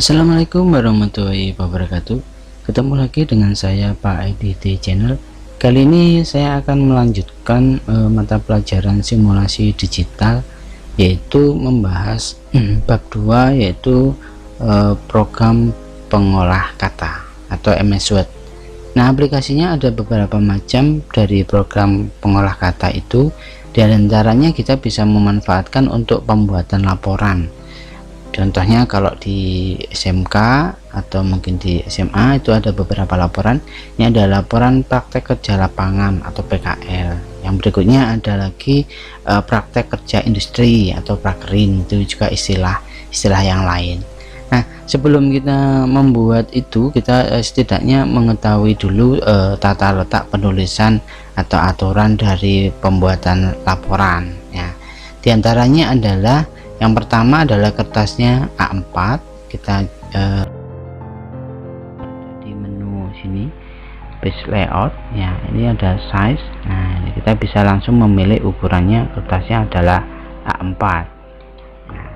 Assalamualaikum warahmatullahi wabarakatuh. Ketemu lagi dengan saya Pak IDT Channel. Kali ini saya akan melanjutkan mata pelajaran simulasi digital, yaitu membahas bab 2, yaitu program pengolah kata atau MS Word. Nah, aplikasinya ada beberapa macam dari program pengolah kata itu. Di antaranya kita bisa memanfaatkan untuk pembuatan laporan. Contohnya kalau di SMK atau mungkin di SMA itu ada beberapa laporan. Ini ada laporan praktek kerja lapangan atau PKL. Yang berikutnya ada lagi praktek kerja industri atau prakerin, itu juga istilah yang lain. Nah, sebelum kita membuat itu, kita setidaknya mengetahui dulu tata letak penulisan atau aturan dari pembuatan laporan ya. Di antaranya adalah yang pertama adalah kertasnya A4. Kita di menu sini page layout ya, ini ada size. Nah, ini kita bisa langsung memilih ukurannya, kertasnya adalah A4. Nah,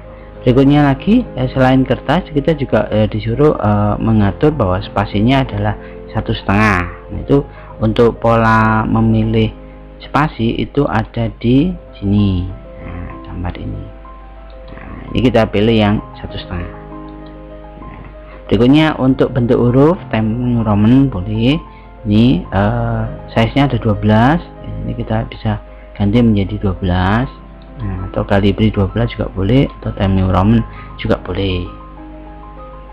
berikutnya lagi selain kertas, kita juga disuruh mengatur bahwa spasinya adalah 1,5. Nah, itu untuk pola memilih spasi itu ada di sini. Nah, gambar ini. Ini kita pilih yang 1,5. Berikutnya untuk bentuk huruf Times New Roman boleh. Ini size nya ada 12. Ini kita bisa ganti menjadi 12. Nah, atau Calibri 12 juga boleh, atau Times New Roman juga boleh.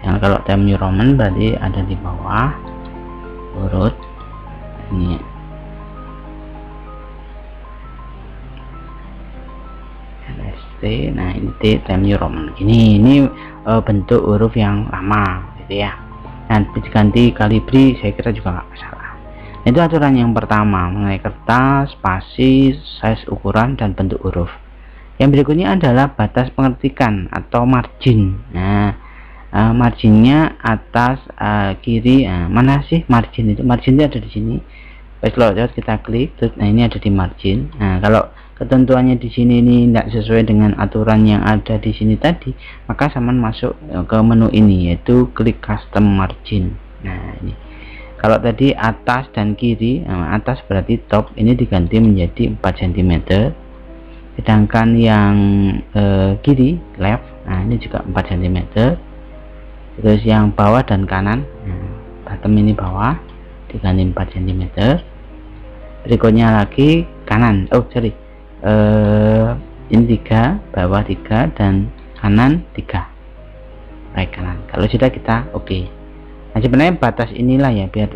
Yang kalau Times New Roman berarti ada di bawah urut ini. Nah, ini Times New Roman ini bentuk huruf yang lama gitu ya. Nah, diganti Calibri saya kira juga nggak masalah. Nah, itu aturan yang pertama mengenai kertas, spasi, size, ukuran, dan bentuk huruf. Yang berikutnya adalah batas pengertikan atau margin. Nah, marginnya atas, kiri. Mana sih margin itu? Margin itu ada di sini. Kalau kita klik, nah ini ada di margin. Nah, kalau ketentuannya di sini ini tidak sesuai dengan aturan yang ada di sini tadi, maka sama masuk ke menu ini, yaitu klik custom margin. Nah, ini kalau tadi atas dan kiri, atas berarti top, ini diganti menjadi 4 cm, sedangkan yang kiri left, nah ini juga 4 cm. Terus yang bawah dan kanan, bottom ini bawah, diganti 4 cm. Berikutnya lagi kanan, ini 3, bawah 3, dan kanan 3, baik kanan. Kalau sudah kita oke. Nah, sebenarnya batas inilah ya, biar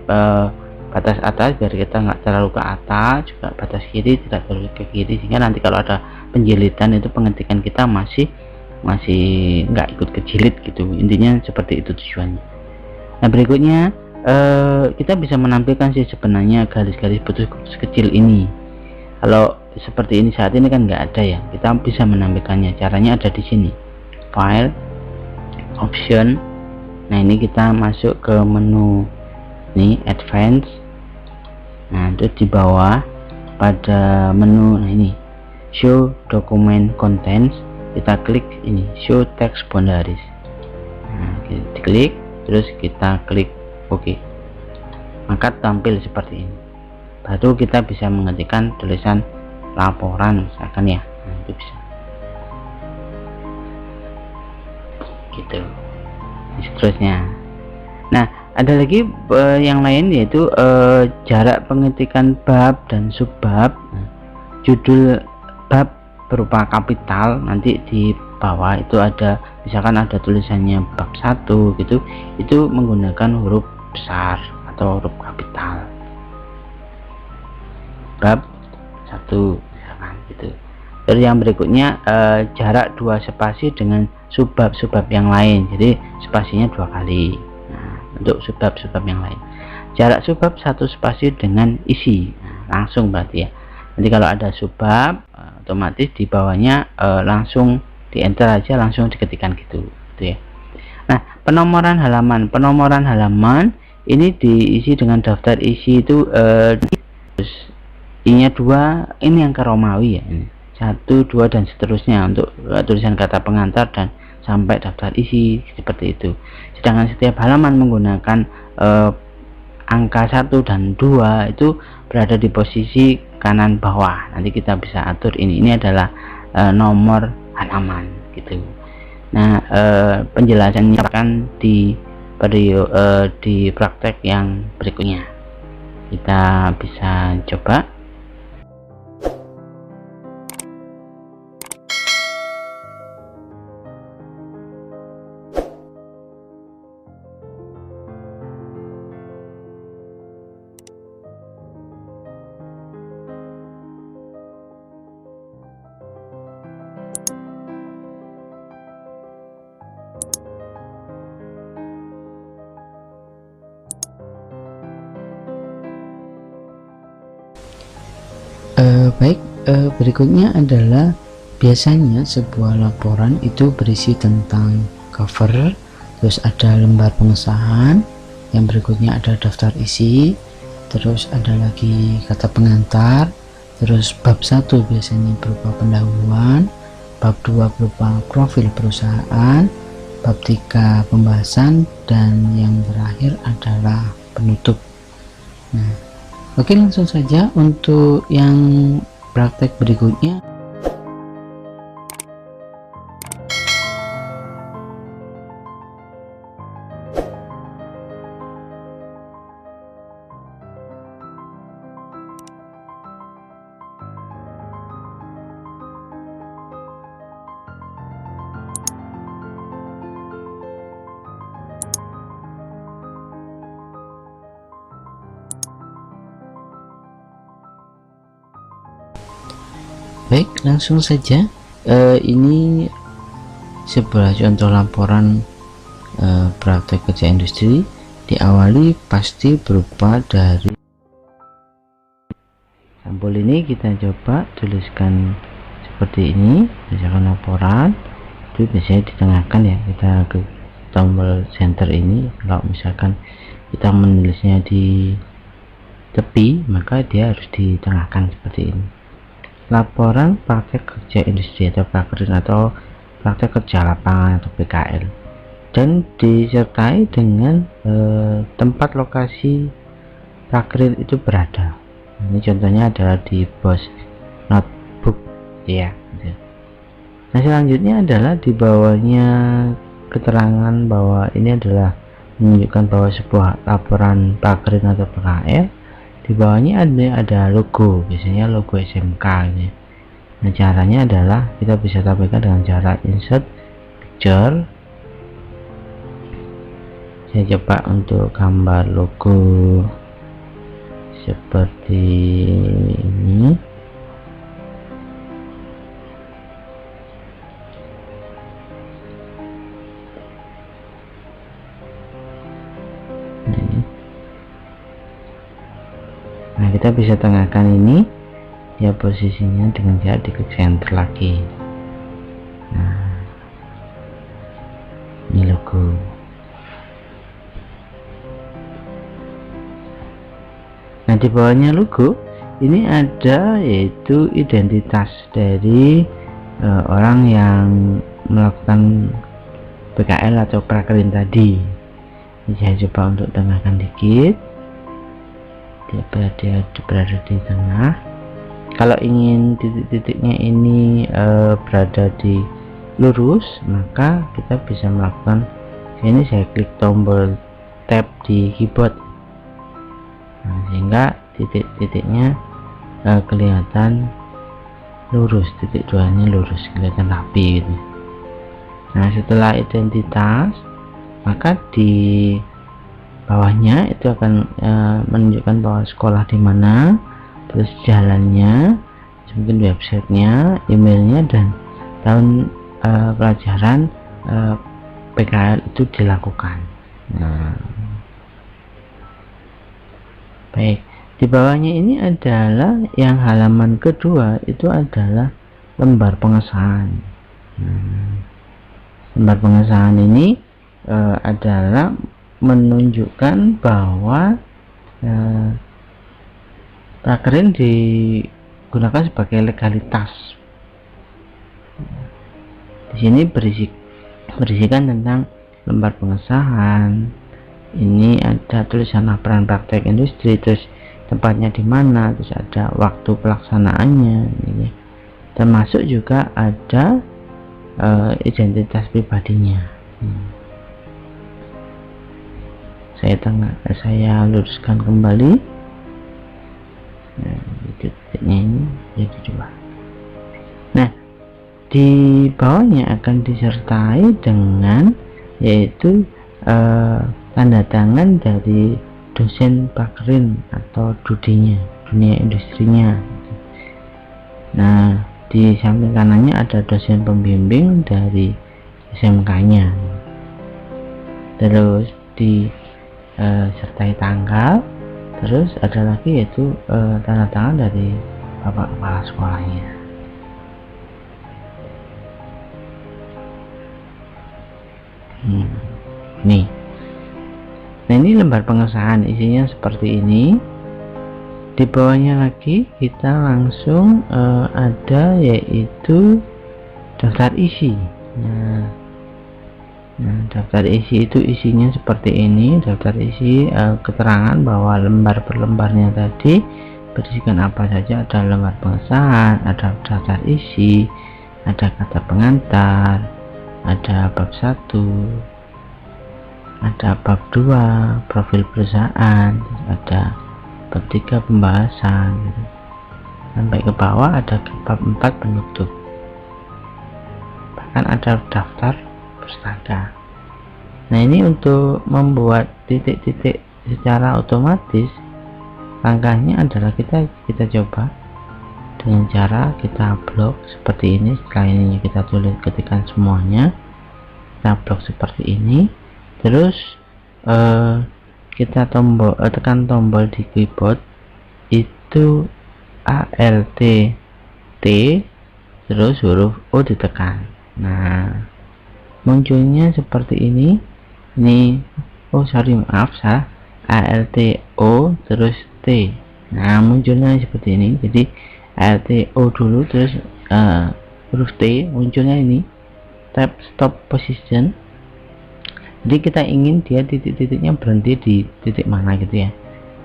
batas atas biar kita nggak terlalu ke atas, juga batas kiri tidak terlalu ke kiri, sehingga nanti kalau ada penjilitan itu pengetikan kita masih nggak ikut kejilid gitu. Intinya seperti itu tujuannya. Nah, berikutnya kita bisa menampilkan sih sebenarnya garis-garis putus kecil ini. Kalau seperti ini saat ini kan nggak ada ya, kita bisa menampilkannya. Caranya ada di sini, file, option. Nah, ini kita masuk ke menu ini advance. Nah, itu di bawah pada menu, nah ini show document contents, kita klik ini show text boundaries. Nah, kita diklik, terus kita klik OK, maka tampil seperti ini. Baru kita bisa mengetikkan tulisan laporan misalkan ya. Nah, itu bisa gitu seterusnya. Nah, ada lagi yang lain, yaitu jarak pengetikan bab dan subbab. Nah, judul bab berupa kapital, nanti di bawah itu ada, misalkan ada tulisannya bab 1 gitu, itu menggunakan huruf besar atau huruf kapital, bab 1 misalkan gitu. Terus yang berikutnya jarak 2 spasi dengan subbab yang lain, jadi spasinya 2 kali. Nah, untuk subbab yang lain, jarak subbab 1 spasi dengan isi. Nah, langsung berarti ya, nanti kalau ada subbab otomatis di bawahnya langsung di enter aja, langsung diketikkan gitu ya. Nah, penomoran halaman ini diisi dengan daftar isi itu terus ini 2, ini yang ke Romawi ya, ini 1, 2 dan seterusnya untuk tulisan kata pengantar dan sampai daftar isi seperti itu. Sedangkan setiap halaman menggunakan angka 1 dan 2 itu berada di posisi kanan bawah. Nanti kita bisa atur ini adalah nomor halaman gitu. Nah, penjelasannya akan di praktek yang berikutnya. Kita bisa coba. Berikutnya adalah biasanya sebuah laporan itu berisi tentang cover, terus ada lembar pengesahan, yang berikutnya ada daftar isi, terus ada lagi kata pengantar, terus bab 1 biasanya berupa pendahuluan, bab 2 berupa profil perusahaan, bab 3 pembahasan, dan yang terakhir adalah penutup. Nah, oke, langsung saja untuk yang praktek berikutnya. Baik, langsung saja. Ini sebuah contoh laporan praktek kerja industri. Diawali pasti berupa dari sampul. Ini kita coba tuliskan seperti ini, misalkan laporan itu biasanya ditengahkan ya, kita ke tombol center ini. Kalau misalkan kita menulisnya di tepi, maka dia harus ditengahkan seperti ini. Laporan praktek kerja industri atau prakerin atau praktek kerja lapangan atau PKL, dan disertai dengan tempat lokasi prakerin itu berada. Ini contohnya adalah di bos notebook ya. Nah, selanjutnya adalah di bawahnya keterangan bahwa ini adalah menunjukkan bahwa sebuah laporan prakerin atau PKL. Di bawahnya ada logo, biasanya logo SMK ya. Nah, caranya adalah kita bisa tampilkan dengan cara insert picture. Saya coba untuk gambar logo seperti ini. Nah, kita bisa tengahkan ini ya posisinya dengan cara diklik center lagi. Nah, ini logo. Nah, di bawahnya logo ini ada yaitu identitas dari orang yang melakukan PKL atau prakerin tadi. Ini saya coba untuk tengahkan dikit. Dia berada di tengah. Kalau ingin titik-titiknya ini berada di lurus, maka kita bisa melakukan ini, saya klik tombol tab di keyboard. Nah, sehingga titik-titiknya kelihatan lurus, titik duanya lurus, kelihatan rapi gitu. Nah, setelah identitas, maka di bawahnya itu akan menunjukkan bahwa sekolah di mana, terus jalannya, mungkin websitenya, emailnya, dan tahun pelajaran PKL itu dilakukan. Nah, baik, di bawahnya ini adalah yang halaman kedua, itu adalah lembar pengesahan. Lembar pengesahan ini adalah menunjukkan bahwa prakerin digunakan sebagai legalitas. Di sini berisi berisikan tentang lembar pengesahan. Ini ada tulisan laporan praktek industri, terus tempatnya di mana, terus ada waktu pelaksanaannya ini. Termasuk juga ada identitas pribadinya. Saya luruskan kembali. Nah, titiknya ini jadi 2. Nah, di bawahnya akan disertai dengan yaitu tanda tangan dari dosen Bakrin atau dunia industrinya. Nah, di samping kanannya ada dosen pembimbing dari SMK-nya. Terus sertai tanggal, terus ada lagi yaitu tanda tangan dari bapak kepala sekolahnya. Nih, nah ini lembar pengesahan, isinya seperti ini. Di bawahnya lagi kita langsung ada yaitu daftar isi. Nah, daftar isi itu isinya seperti ini. Daftar isi keterangan bahwa lembar per lembarnya tadi berisikan apa saja. Ada lembar pengesahan, ada daftar isi, ada kata pengantar, ada bab 1, ada bab 2 profil perusahaan, ada bab 3 pembahasan, sampai ke bawah ada bab 4 penutup, bahkan ada daftar pustaka. Nah, ini untuk membuat titik-titik secara otomatis, langkahnya adalah kita coba dengan cara kita blok seperti ini. Setelah ini kita ketikkan semuanya, kita blok seperti ini, terus kita tekan tombol di keyboard itu Alt T, terus huruf O ditekan. Nah, munculnya seperti ini. Salah, Alt O terus T. Nah, munculnya seperti ini. Jadi Alt O dulu, terus huruf T, munculnya ini tab stop position. Jadi kita ingin dia titik-titiknya berhenti di titik mana gitu ya.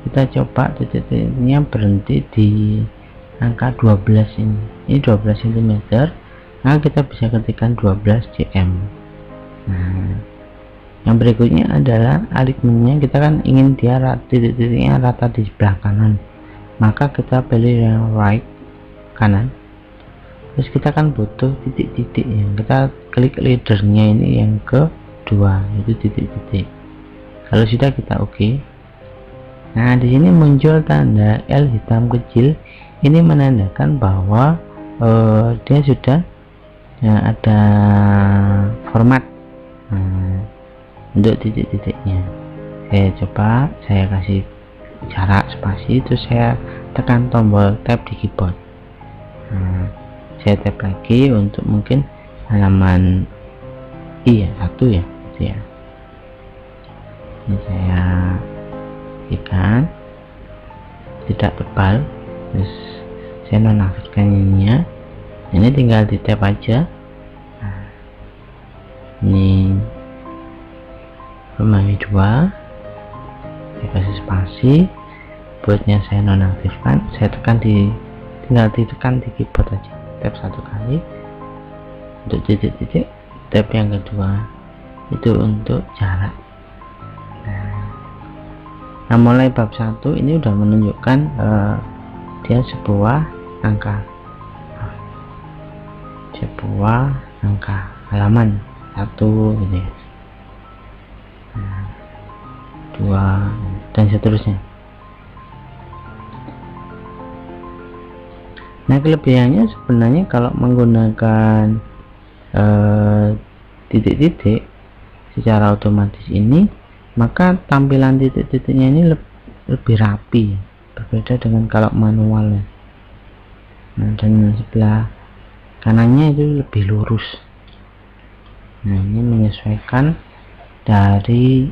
Kita coba titik-titiknya berhenti di angka 12 ini. Ini 12 cm. Nah, kita bisa ketikkan 12 cm. Nah, yang berikutnya adalah alignmentnya. Kita kan ingin dia titik-titiknya rata di sebelah kanan, maka kita pilih yang right, kanan. Terus kita kan butuh titik-titik yang kita klik leadernya ini yang kedua, itu titik-titik. Kalau sudah, kita oke. Nah, di sini muncul tanda L hitam kecil. Ini menandakan bahwa dia sudah ada format untuk titik-titiknya. Saya kasih jarak spasi, terus saya tekan tombol tab di keyboard. Saya tab lagi untuk mungkin halaman 1 ya, gitu ya. Ini saya ikan tidak tebal, terus saya nonaktifkan ininya. Ini tinggal di tab aja. Ini Romawi 2, saya kasih spasi, buatnya saya nonaktifkan. Saya tinggal ditekan di keyboard aja, tab 1 kali untuk titik-titik. Tab yang kedua itu untuk jarak. Nah, mulai bab 1 ini udah menunjukkan dia sebuah angka halaman 1 gitu ya. 2 dan seterusnya. Nah, kelebihannya sebenarnya kalau menggunakan titik-titik secara otomatis ini, maka tampilan titik-titiknya ini lebih rapi, berbeda dengan kalau manualnya. Nah, dan sebelah kanannya itu lebih lurus. Nah, ini menyesuaikan dari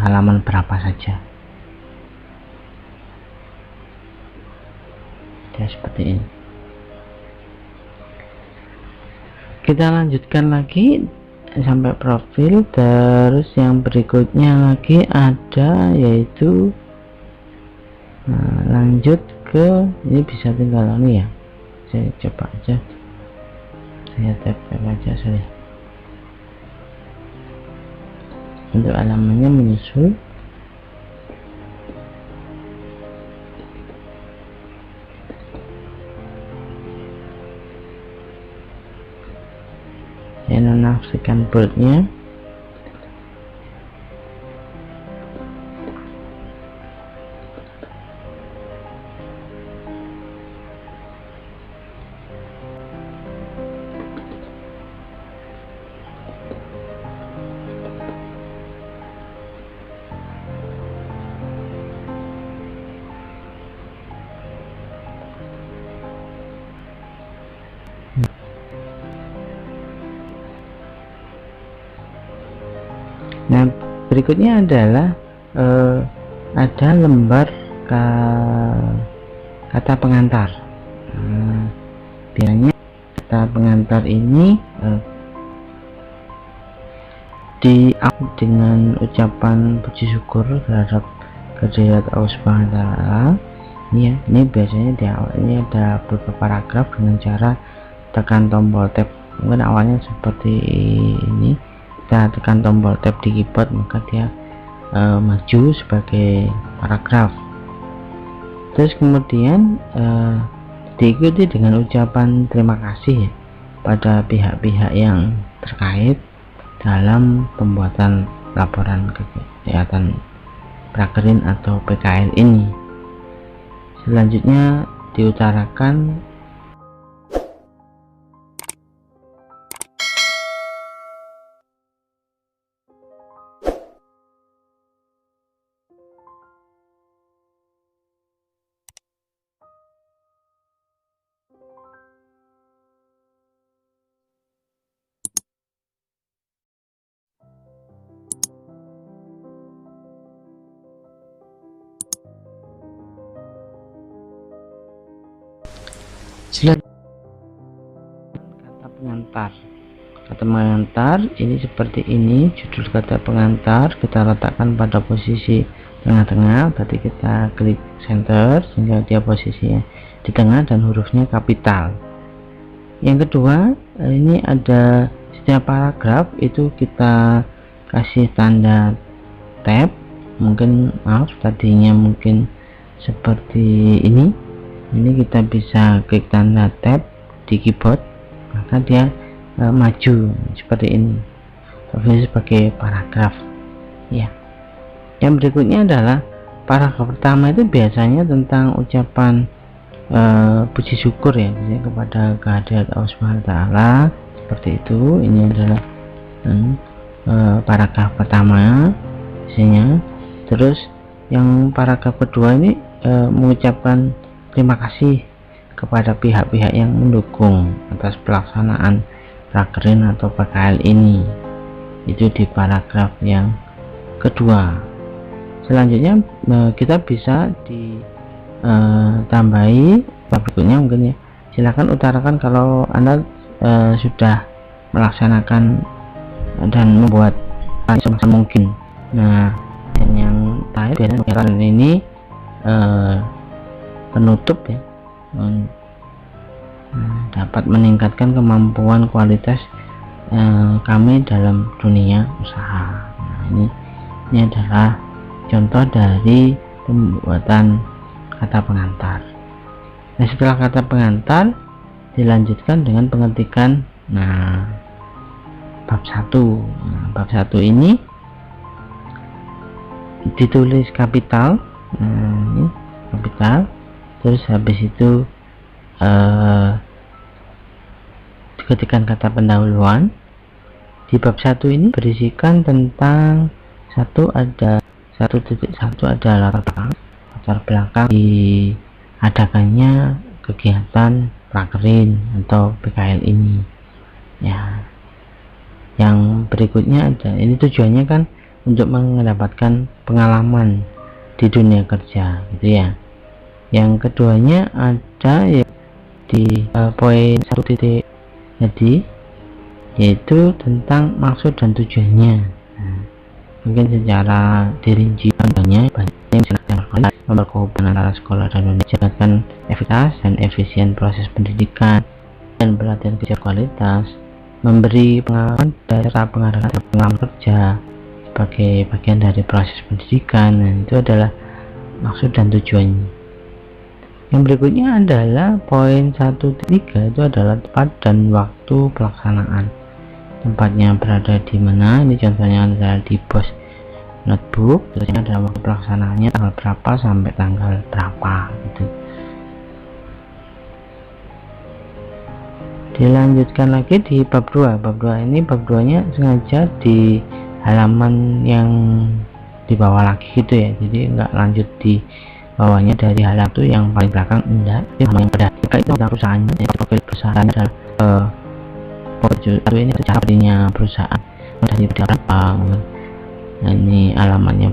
halaman berapa saja. Ya, seperti ini. Kita lanjutkan lagi sampai profil. Terus yang berikutnya lagi ada yaitu lanjut ke ini, bisa tinggal ini ya, saya coba aja, saya tap aja saya untuk alamannya menyusul. Saya nonaktifkan boardnya. Nah, berikutnya adalah ada lembar kata pengantar. Biasanya kata pengantar ini diawali dengan ucapan puji syukur terhadap kehadirat Allah Subhanahu wa Ta'ala. Ini biasanya di awalnya ada beberapa paragraf dengan cara tekan tombol tab. Mungkin awalnya seperti ini, kita tekan tombol tab di keyboard, maka dia maju sebagai paragraf. Terus kemudian diikuti dengan ucapan terima kasih pada pihak-pihak yang terkait dalam pembuatan laporan kegiatan prakerin atau PKL ini. Selanjutnya diutarakan kata pengantar. Kata pengantar ini seperti ini, judul kata pengantar kita letakkan pada posisi tengah-tengah, berarti kita klik center sehingga dia posisinya di tengah dan hurufnya kapital. Yang kedua, ini ada setiap paragraf itu kita kasih tanda tab. Mungkin maaf tadinya mungkin seperti ini kita bisa klik tanda tab di keyboard, maka dia maju seperti ini, sebagai paragraf ya. Yang berikutnya adalah paragraf pertama, itu biasanya tentang ucapan puji syukur ya, misalnya kepada kehadirat Allah Subhanahu wa Ta'ala, seperti itu. Ini adalah paragraf pertama biasanya. Terus yang paragraf kedua ini mengucapkan terima kasih kepada pihak-pihak yang mendukung atas pelaksanaan prakerin atau PKL ini, itu di paragraf yang kedua. Selanjutnya kita bisa ditambahi berikutnya mungkin ya, silakan utarakan kalau Anda sudah melaksanakan dan membuat semasa mungkin. Nah, yang terakhir biasanya ini penutup ya, dapat meningkatkan kemampuan kualitas kami dalam dunia usaha. Nah, ini adalah contoh dari pembuatan kata pengantar. Nah, setelah kata pengantar dilanjutkan dengan pengetikan bab 1. Bab 1 ini ditulis kapital, ini kapital. Terus habis itu diketikkan kata pendahuluan. Di bab 1 ini berisikan tentang 1.1 ada latar belakang diadakannya kegiatan prakerin atau PKL ini ya. Yang berikutnya ada, ini tujuannya kan untuk mendapatkan pengalaman di dunia kerja gitu ya. Yang keduanya ada ya di poin 1 titik. Jadi yaitu tentang maksud dan tujuannya. Nah, mungkin secara dirinci contohnya banyak yang memperhubungan antara sekolah dan meningkatkan efektivitas dan efisien proses pendidikan dan pelatihan kerja kualitas, memberi pengalaman serta pengalaman kerja sebagai bagian dari proses pendidikan. Nah, itu adalah maksud dan tujuannya. Yang berikutnya adalah poin 1.3, itu adalah tempat dan waktu pelaksanaan. Tempatnya berada di mana? Ini contohnya adalah di pos notebook, terusnya adalah waktu pelaksanaannya tanggal berapa sampai tanggal berapa gitu. Dilanjutkan lagi di bab 2. Bab 2 ini bab 2 nya sengaja di halaman yang di bawah lagi gitu ya, jadi enggak lanjut di bawahnya dari halaman itu yang paling belakang, enggak, yang pada itu adalah perusahaannya. Profil perusahaan adalah ini sejarahnya perusahaan dari berapa. Nah, ini alamatnya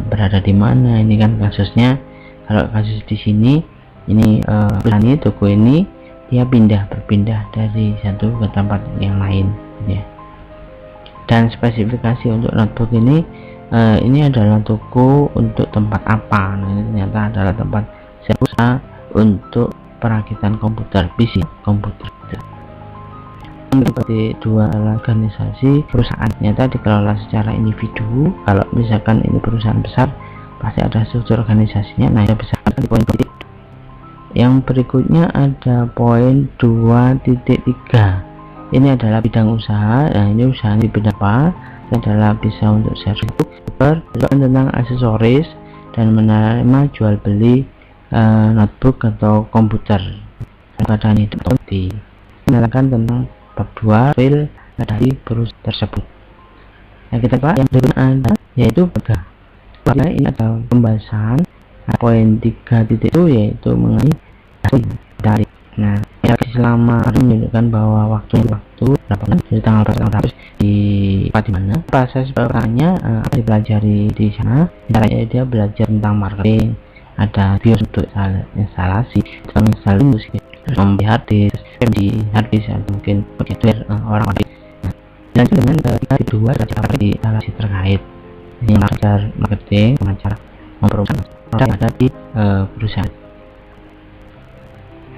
berada di mana, ini kan kasusnya. Kalau kasus di sini ini perusahaan ini, toko ini dia berpindah dari satu ke tempat yang lain ya. Dan spesifikasi untuk notebook ini adalah toko untuk tempat apa. Nah, ini ternyata adalah tempat usaha untuk perakitan komputer, PC komputer. Seperti dua organisasi perusahaan ternyata dikelola secara individu. Kalau misalkan ini perusahaan besar pasti ada struktur organisasinya. Nah, itu besar di poin titik. Yang berikutnya ada poin 2.3. Ini adalah bidang usaha. Nah, ini usaha di bidang apa? Ini adalah bisa untuk service, tentang aksesoris dan menerima jual beli notebook atau komputer. Pada itu menjelaskan tentang bab 2 file dari perusahaan tersebut. Nah, kita bahas yang berikutnya ada yaitu bagaimana ini ada pembahasan poin 3.1 yaitu mengenai dari. Nah, selama menunjukkan bahwa waktu lapangan dari tanggal berapa di mana proses pertanyaannya apa dipelajari di sana. Caranya dia belajar tentang marketing, ada bios untuk instalasi, musik, melihat di harddisk, mungkin begitu orang mati. Dan dengan kedua di instalasi terkait ini mengajar marketing, mengajar memperoleh produk ada di perusahaan.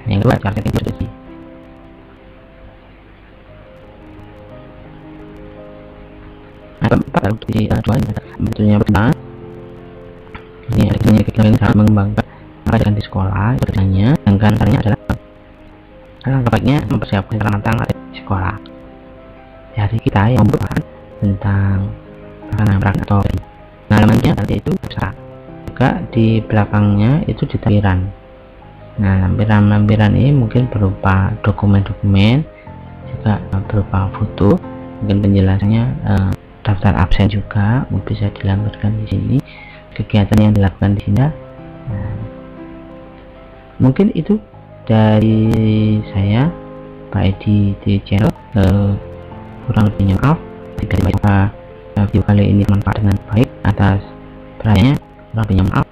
Yang kedua marketing produksi. Keempat di tujuan bentuknya pertama ini sangat mengembangkan pelajaran di sekolah. Pertanyaannya sedangkan caranya adalah alangkah baiknya mempersiapkan matang di sekolah. Jadi kita yang membuat tentang praktek atau pengalamannya nanti itu bisa juga di belakangnya itu di lampiran. Nah, lampiran ini mungkin berupa dokumen-dokumen, juga berupa foto, mungkin penjelasannya daftar absen juga bisa dilampirkan di sini, kegiatan yang dilakukan di sini. Nah, mungkin itu dari saya Pak Edi di channel. Kurang lebihnya maaf jika video kali ini bermanfaat dengan baik. Atas perhatiannya kurang lebihnya maaf.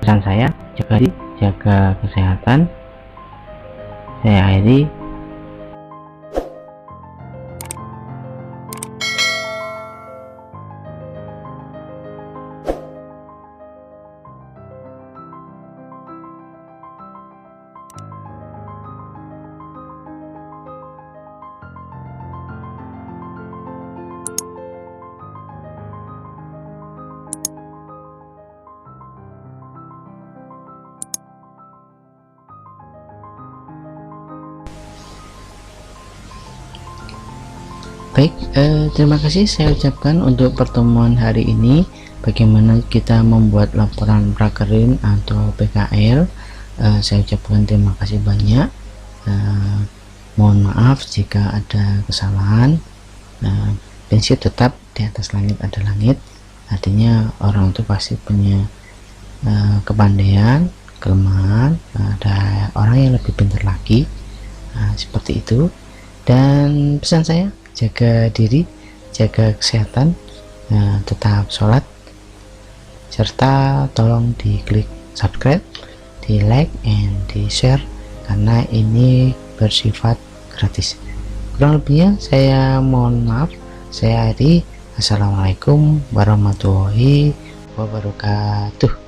Pesan saya jaga kesehatan. Saya akhiri. Baik, terima kasih saya ucapkan untuk pertemuan hari ini. Bagaimana kita membuat laporan prakerin atau PKL. Saya ucapkan terima kasih banyak. Mohon maaf jika ada kesalahan. Prinsip tetap di atas langit ada langit. Artinya orang itu pasti punya kepandaian, kelemahan. Ada orang yang lebih pintar lagi. Seperti itu. Dan pesan saya, jaga diri, jaga kesehatan, tetap sholat, serta tolong diklik subscribe, di like, and di share karena ini bersifat gratis. Kurang lebihnya saya mohon maaf. Saya Adi. Assalamualaikum warahmatullahi wabarakatuh.